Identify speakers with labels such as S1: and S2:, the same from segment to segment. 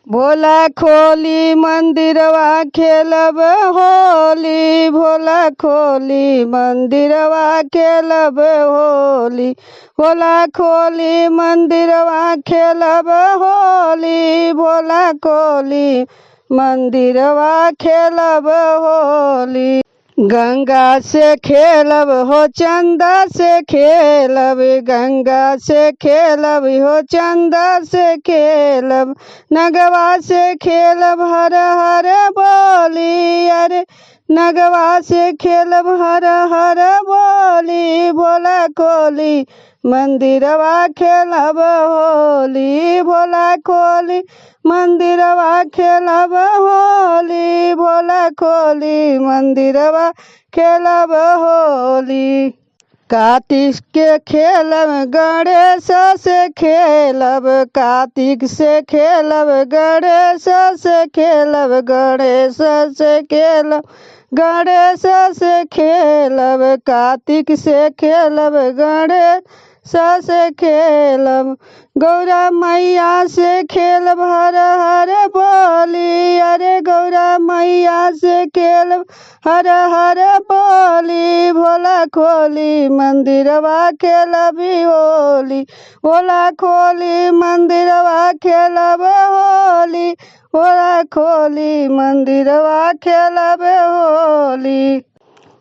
S1: भोला खोली मंदिरवा खेलब होली, भोला खोली मंदिरवा खेलब होली, भोला खोली मंदिरवा खेलब होली, भोला खोली मंदिरवा खेलब होली। गंगा से खेलब हो चंदा से खेलब, गंगा से खेलब हो चंदा से खेलब, नगवा से खेलब हर हर बोली, अरे नगवा से खेलब हर हर बोली, भोला खोली मंदिरवा खेलब होली, भोला खोली मंदिरवा खेलब होली, भोला खोली मंदिरवा खेलब होली। कार्तिक के खेलब गणेश से खेलब, कार्तिक से खेलब गणेश से खेलब, गणेश से खेलब गणेश से खेलब, कार्तिक से खेलब गणेश से खेलब, गौरा मैया से खेलब हर हर बोली, अरे गौरा मैया से खेलब हर हर बोली, भोला खोली मंदिरवा खेलब होली, भोला खोली मंदिरवा खेलब होली, भोला खोली मंदिरवा खेलब होली।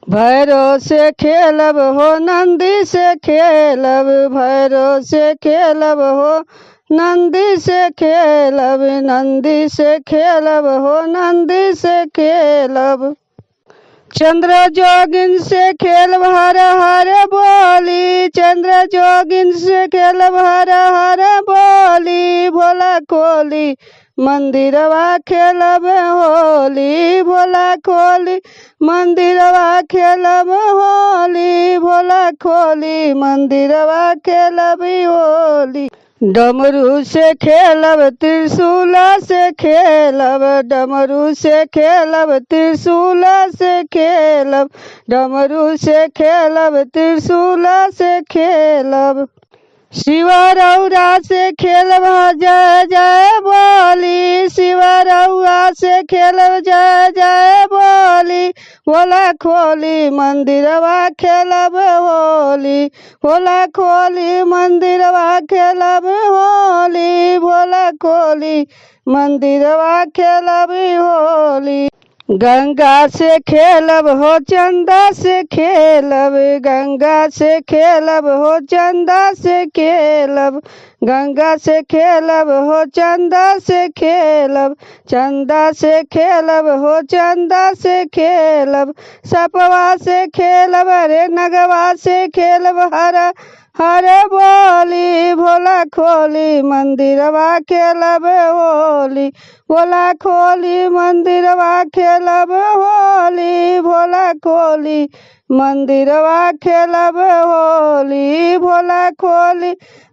S1: भैरो से खेलब हो नंदी से खेलब, भैरो से खेलब हो नंदी से खेलब, नंदी से खेलब हो नंदी से खेलब, चंद्र जोगिन से खेलब हर हर बोली, चंद्र जोगिन से खेलब हर हर बोली, भोला खोली मंदिरवा खेलब होली, भोला खोली मंदिरवा खेलब होली, भोला खोली मंदिरवा खेलब होली। डमरू से खेलब त्रिशूल से खेलब, डमरू से खेलब त्रिशूल से खेलब, डमरू से खेलब त्रिशूल से खेलब, शिवरौरा से खेलब जय जय बोली, शिवरौरा से खेलब जय जय बोली, भोला खोली मंदिरवा खेलब होली, भोला खोली मंदिरवा खेलब होली, भोला खोली मंदिरवा खेलब होली। गंगा से खेलब हो चंदा से खेलब, गंगा से खेलब हो चंदा से खेलब, गंगा से खेलब हो चंदा से खेलब, चंदा से खेलब हो चंदा से खेलब, सपवा से खेलब रे नगवा से खेलब हर हर बोली, भोला खोली मंदिरवा खेलब होली, भोला खोली मंदिरवा खेलब होली, भोला खोली मंदिरवा खेलब होली, भोला खोली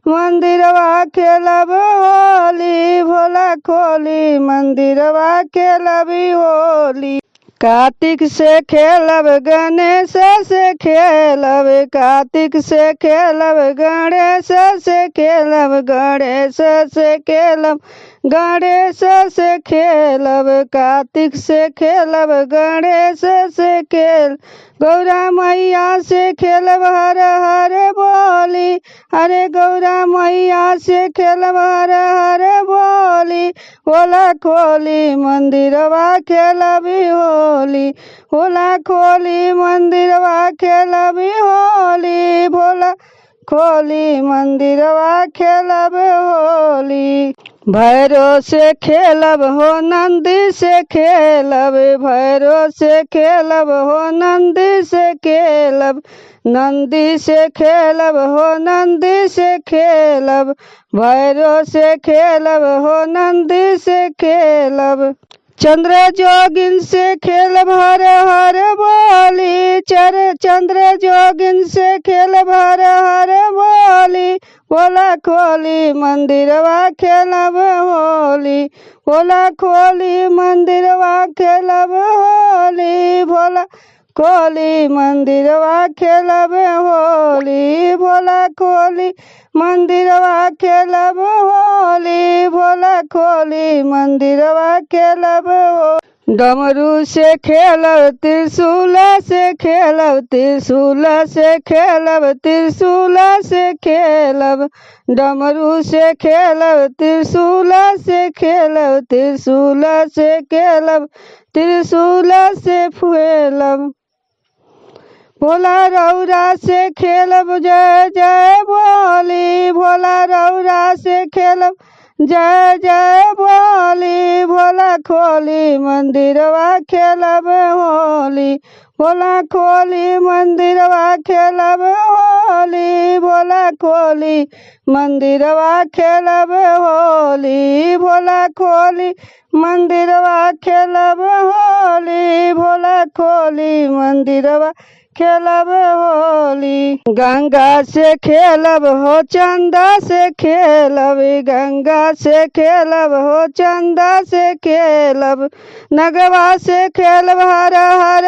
S1: मंदिरवा खेलब होली, भोला खोली मंदिरवा खेलब होली। कार्तिक से खेलब गणेश से खेलब, कार्तिक से खेलब गणेश से खेलब, गणेश से खेलब गणेश से खेलब, कार्तिक से खेलब गणेश से खेल, गौरा मैया से खेलब हर हर बोली, अरे गौरा मैया से खेलब हर हर बोली, भोला खोली मंदिरवा खेलब होली, भोला खोली मंदिरवा खेलब होली, भोला खोली मंदिरवा खेलब होली। भैरो से खेलब हो नंदी से खेलब, भैरो से खेलब हो नंदी से खेलब, नंदी से खेलब हो नंदी से खेलब, भैरो से खेलब हो नंदी से खेलब, चंद्र जोगिन से खेलब हर हर बोली, चंद्र जोगिन से खेलब हर हर बोली, भोला खोली मंदिरवा खेलब होली, भोला खोली मंदिरवा खेलब होली, भोला खोली मंदिरवा खेलब होली भोला खोली मंदिरवा खेलब होली भोला खोली मंदिरवा खेलब हो। डमरू से खेलब त्रिशूल से खेलब त्रिशूल से खेलब त्रिशूल से खेलब डमरू से खेलब त्रिशूल से खेलब त्रिशूल से खेलब त्रिशूल से फूलब भोला रौरा से खेलब जय जय बोली भोला रौरा से खेलब जय जय बोली भोला खोली मंदिरवा खेलब होली भोला खोली मंदिरवा खेलब होली भोला खोली मंदिरवा खेलब होली भोला खोली मंदिरवा खेलब होली भोला खोली मंदिरवा खेलब होली। गंगा से खेलब हो चंदा से खेलब गंगा से खेलब हो चंदा से खेलब नगवा से खेलब हर हर